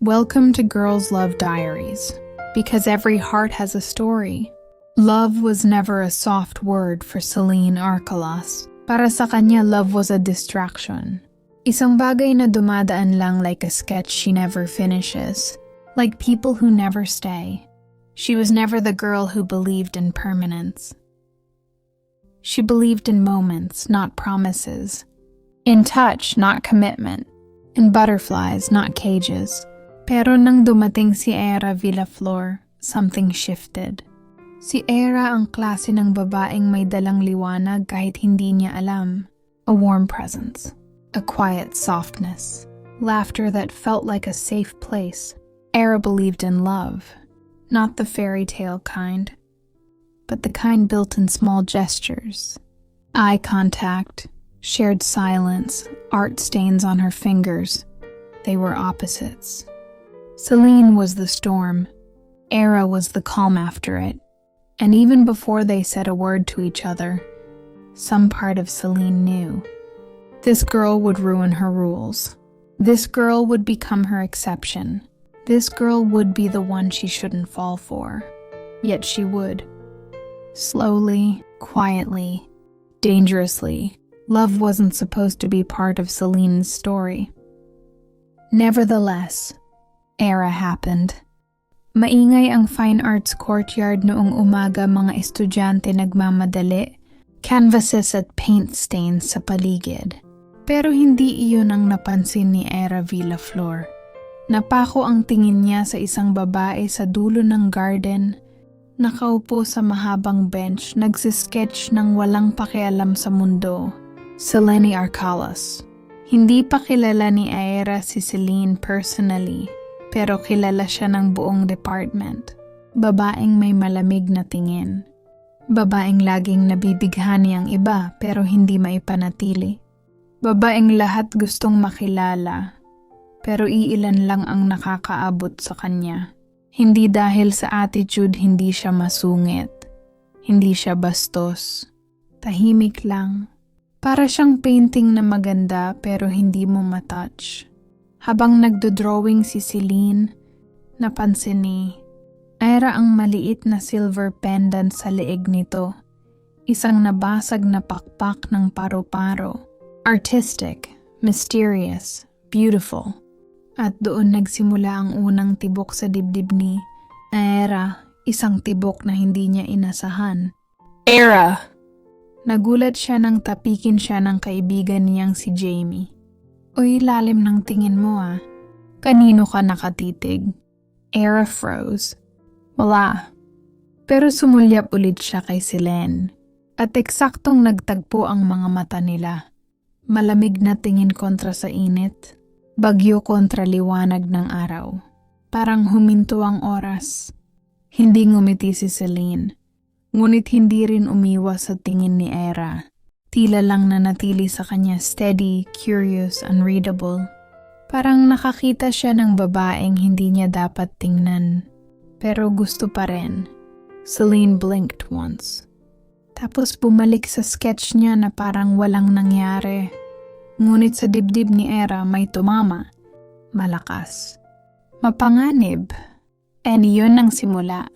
Welcome to Girls Love Diaries, because every heart has a story. Love was never a soft word for Celine Arcalas. Para sa kanya, love was a distraction. Isang bagay na dumadaan lang like a sketch she never finishes, like people who never stay. She was never the girl who believed in permanence. She believed in moments, not promises. In touch, not commitment. In butterflies, not cages. Pero nang dumating si Era Villaflor, something shifted. Si Era ang klase ng babaeng may dalang liwanag kahit hindi niya alam. A warm presence. A quiet softness. Laughter that felt like a safe place. Era believed in love. Not the fairy tale kind, but the kind built in small gestures. Eye contact, shared silence, art stains on her fingers. They were opposites. Celine was the storm. Era was the calm after it. And even before they said a word to each other, some part of Celine knew. This girl would ruin her rules. This girl would become her exception. This girl would be the one she shouldn't fall for. Yet she would. Slowly, quietly, dangerously, love wasn't supposed to be part of Celine's story. Nevertheless, Era happened. Maingay ang fine arts courtyard noong umaga, mga estudyante nagmamadali, canvases at paint stains sa paligid. Pero hindi iyon ang napansin ni Era Villaflor. Napako ang tingin niya sa isang babae sa dulo ng garden, nakaupo sa mahabang bench, nagsisketch ng walang pakialam sa mundo. Celine Arcalas. Hindi pa kilala ni Era si Celine personally, pero kilala siya ng buong department. Babaeng may malamig na tingin. Babaeng laging nabibighani ang iba pero hindi maipanatili. Babaeng lahat gustong makilala, pero iilan lang ang nakakaabot sa kanya. Hindi dahil sa attitude, hindi siya masungit. Hindi siya bastos. Tahimik lang. Para siyang painting na maganda pero hindi mo matouch. Habang nagdodrawing si Celine, napansin ni Era ang maliit na silver pendant sa leeg nito. Isang nabasag na pakpak ng paro-paro. Artistic, mysterious, beautiful. At doon nagsimula ang unang tibok sa dibdib ni Era, isang tibok na hindi niya inasahan. Era! Nagulat siya nang tapikin siya ng kaibigan niyang si Jamie. Uy, lalim ng tingin mo ah. Kanino ka nakatitig? Era froze. Wala. Pero sumulyap ulit siya kay Celine. At eksaktong nagtagpo ang mga mata nila. Malamig na tingin kontra sa init. Bagyo kontra liwanag ng araw. Parang huminto ang oras. Hindi ngumiti si Celine. Ngunit hindi rin umiwas sa tingin ni Era. Tila lang nanatili sa kanya steady, curious, unreadable. Parang nakakita siya ng babaeng hindi niya dapat tingnan. Pero gusto pa rin. Celine blinked once. Tapos bumalik sa sketch niya na parang walang nangyari. Ngunit sa dibdib ni Era may tumama. Malakas. Mapanganib. And yun ang simula.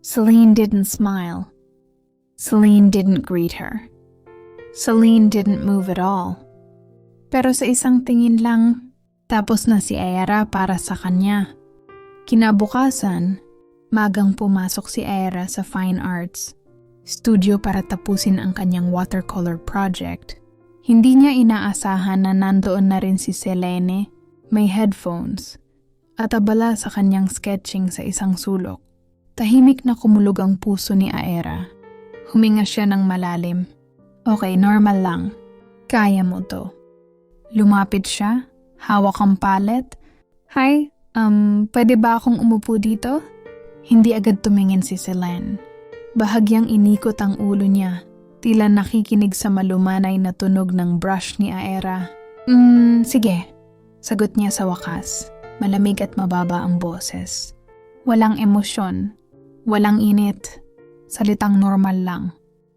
Celine didn't smile. Celine didn't greet her. Celine didn't move at all. Pero sa isang tingin lang, tapos na si Era para sa kanya. Kinabukasan, magang pumasok si Era sa Fine Arts Studio para tapusin ang kanyang watercolor project. Hindi niya inaasahan na nandoon na rin si Selene, may headphones, at abala sa kanyang sketching sa isang sulok. Tahimik na kumulog ang puso ni Era. Huminga siya ng malalim. Okay, normal lang. Kaya mo to. Lumapit siya, hawak ang palette. Hi, pwede ba akong umupo dito? Hindi agad tumingin si Celine. Bahagyang inikot ang ulo niya. Tila nakikinig sa malumanay na tunog ng brush ni Era. Sige. Sagot niya sa wakas. Malamig at mababa ang boses. Walang emosyon. Walang init. Salitang normal lang.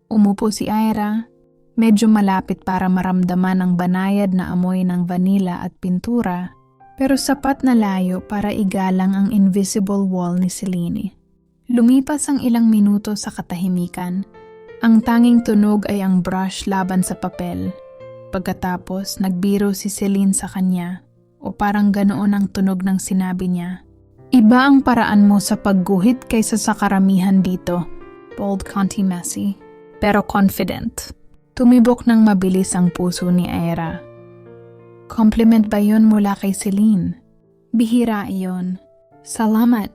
Umupo si Era. Medyo malapit para maramdaman ang banayad na amoy ng vanilla at pintura. pero sapat na layo para igalang ang invisible wall ni Celine. Lumipas ang ilang minuto sa katahimikan. Ang tanging tunog ay ang brush laban sa papel. Pagkatapos, nagbiro si Celine sa kanya, o parang ganoon ang tunog ng sinabi niya. Iba ang paraan mo sa pagguhit kaysa sa karamihan dito, bold Conti Messi, pero confident. Tumibok ng mabilis ang puso ni Aira. Compliment ba yun mula kay Celine? Bihira iyon. Salamat.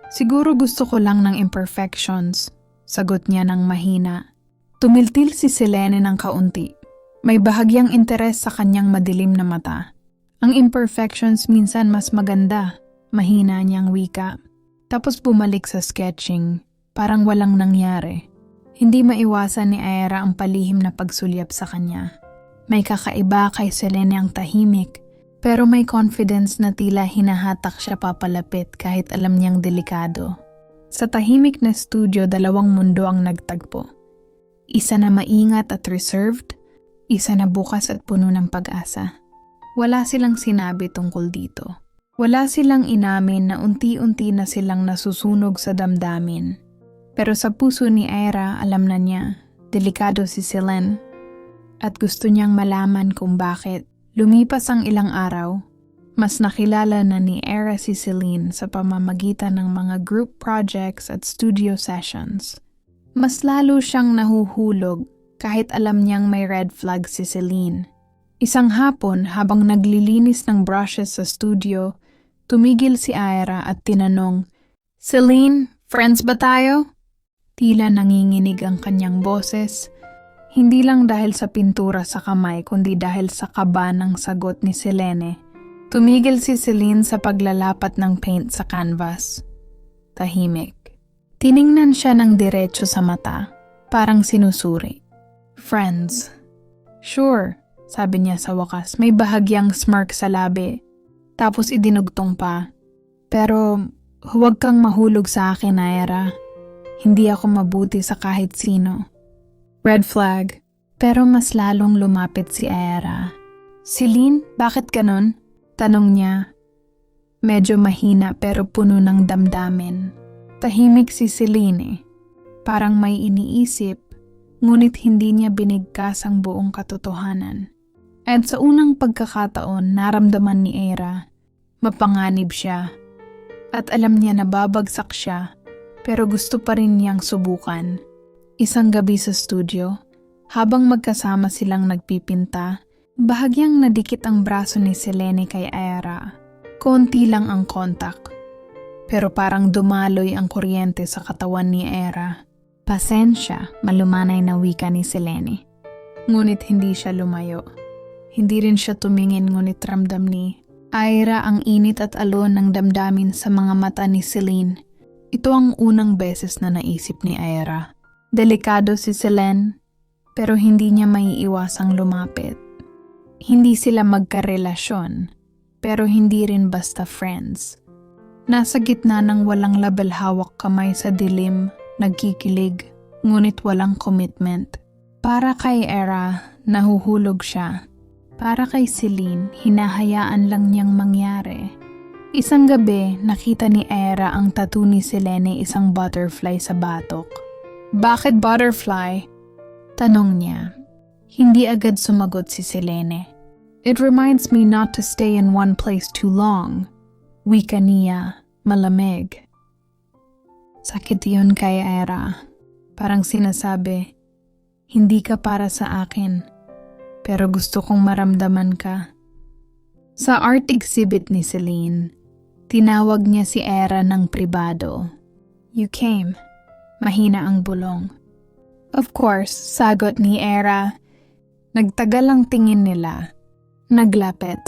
Siguro gusto ko lang ng imperfections, sagot niya ng mahina. Tumiltil si Selene ng kaunti. May bahagyang interes sa kanyang madilim na mata. Ang imperfections minsan mas maganda, mahina niyang wika. Tapos bumalik sa sketching, parang walang nangyari. Hindi maiwasan ni Aira ang palihim na pagsulyap sa kanya. May kakaiba kay Selene ang tahimik, pero may confidence na tila hinahatak siya papalapit kahit alam niyang delikado. Sa tahimik na studio, dalawang mundo ang nagtagpo. Isa na maingat at reserved, isa na bukas at puno ng pag-asa. Wala silang sinabi tungkol dito. Wala silang inamin na unti-unti na silang nasusunog sa damdamin. Pero sa puso ni Aira, alam na niya, delikado si Selene. At gusto niyang malaman kung bakit. Lumipas ang ilang araw, mas nakilala na ni Aira si Celine sa pamamagitan ng mga group projects at studio sessions. Mas lalo siyang nahuhulog kahit alam niyang may red flag si Celine. Isang hapon, habang naglilinis ng brushes sa studio, tumigil si Aira at tinanong, Celine, friends ba tayo? Tila nanginginig ang kanyang boses, hindi lang dahil sa pintura sa kamay kundi dahil sa kaba ng sagot ni Selene. Tumigil si Celine sa paglalapat ng paint sa canvas. Tahimik. Tiningnan siya ng diretso sa mata, parang sinusuri. Friends. Sure, sabi niya sa wakas, may bahagyang smirk sa labi. Tapos idinugtong pa. Pero huwag kang mahulog sa akin, Aira. Hindi ako mabuti sa kahit sino. Red flag. Pero mas lalong lumapit si Aira. Celine, bakit ganon? Tanong niya. Medyo mahina pero puno ng damdamin. Tahimik si Celine. Parang may iniisip, ngunit hindi niya binigkas ang buong katotohanan. At sa unang pagkakataon, naramdaman ni Aira, mapanganib siya. At alam niya na babagsak siya, pero gusto pa rin niyang subukan. Isang gabi sa studio, habang magkasama silang nagpipinta, bahagyang nadikit ang braso ni Selene kay Aira. Konti lang ang kontak. Pero parang dumaloy ang kuryente sa katawan ni Aira. Pasensya, malumanay na wika ni Selene. Ngunit hindi siya lumayo. Hindi rin siya tumingin ngunit ramdam ni Aira ang init at alon ng damdamin sa mga mata ni Celine. Ito ang unang beses na naisip ni Aira. Delikado si Selene, pero hindi niya maiiwasang lumapit. Hindi sila magkarelasyon, pero hindi rin basta friends. Nasa gitna ng walang label hawak kamay sa dilim, nagkikilig, ngunit walang commitment. Para kay Aira, nahuhulog siya. Para kay Celine, hinahayaan lang niyang mangyari. Isang gabi, nakita ni Aira ang tattoo ni Selene, isang butterfly sa batok. Bakit butterfly? Tanong niya. Hindi agad sumagot si Selene. It reminds me not to stay in one place too long. Wika niya, malamig. Sakit yun kay Aira. Parang sinasabi, hindi ka para sa akin, pero gusto kong maramdaman ka. Sa art exhibit ni Celine, tinawag niya si Aira ng pribado. You came. Mahina ang bulong. Of course, sagot ni Aira. Nagtagal ang tingin nila. Naglapit.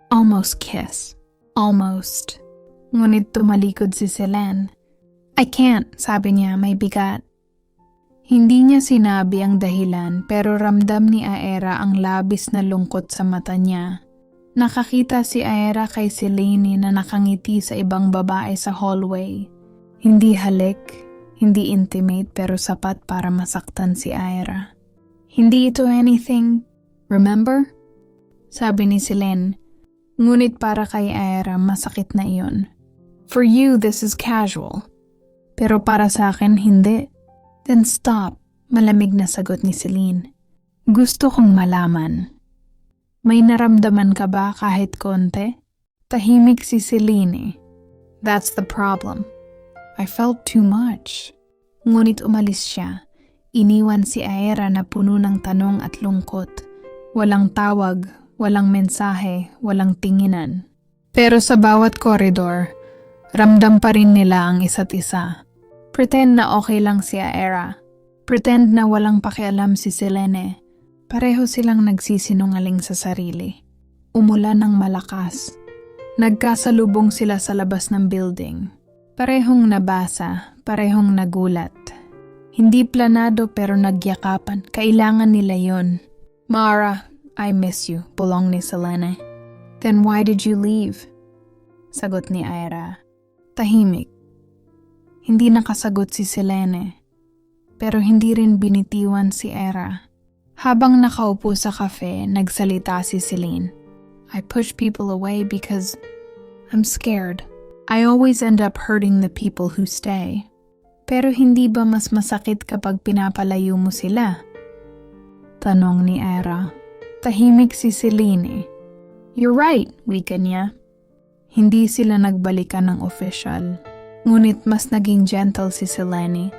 Almost kiss. Almost. Ngunit tumalikod si Selene. I can't, sabi niya, may bigat. Hindi niya sinabi ang dahilan pero ramdam ni Aira ang labis na lungkot sa mata niya. Nakakita si Aira kay Celine na nakangiti sa ibang babae sa hallway. Hindi halik, hindi intimate pero sapat para masaktan si Aira. Hindi ito anything, remember? Sabi ni Celine, Ngunit para kay Ira, masakit na iyon. For you, this is casual. Pero para sa akin, hindi. Then stop, malamig na sagot ni Celine. Gusto kong malaman. May naramdaman ka ba kahit konti? Tahimik si Celine eh. That's the problem. I felt too much. Ngunit umalis siya. Iniwan si Ira na puno ng tanong at lungkot. Walang tawag, walang mensahe, walang tinginan. Pero sa bawat koridor, ramdam pa rin nila ang isa't isa. Pretend na okay lang si Ira. Pretend na walang pakialam si Selene. Pareho silang nagsisinungaling sa sarili. Umulan ng malakas. Nagkasalubong sila sa labas ng building. Parehong nabasa, parehong nagulat. Hindi planado pero nagyakapan. Kailangan nila yon. Mara, I miss you, bulong ni Selene. Then why did you leave? Sagot ni Ira. Tahimik. Hindi nakasagot si Selene. Pero hindi rin binitiwan si Ira. Habang nakaupo sa cafe, nagsalita si Celine. I push people away because I'm scared. I always end up hurting the people who stay. Pero hindi ba mas masakit kapag pinapalayo mo sila? Tanong ni Ira. Tahimik si Celine. You're right, wika niya. Hindi sila nagbalikan ng official. Ngunit mas naging gentle si Selene.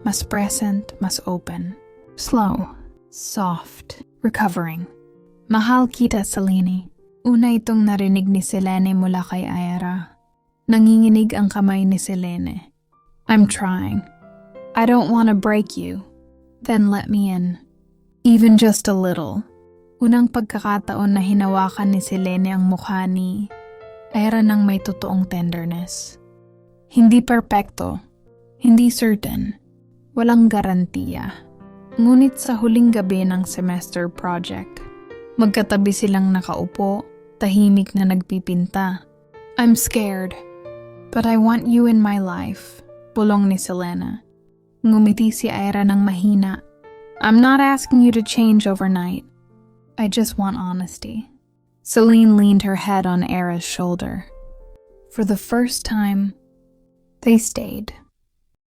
Mas present, mas open. Slow, soft, recovering. Mahal kita, Selene. Una itong narinig ni Selene mula kay Ira. Nanginginig ang kamay ni Selene. I'm trying. I don't want to break you. Then let me in. Even just a little. Unang pagkakataon na hinawakan ni Selene ang mukha ni Ira ng may totoong tenderness. Hindi perpekto. Hindi certain. Walang garantiya. Ngunit sa huling gabi ng semester project, magkatabi silang nakaupo, tahimik na nagpipinta. I'm scared, but I want you in my life. Bulong ni Selena. Ngumiti si Ira ng mahina. I'm not asking you to change overnight. I just want honesty. Celine leaned her head on Ira's shoulder. For the first time, they stayed.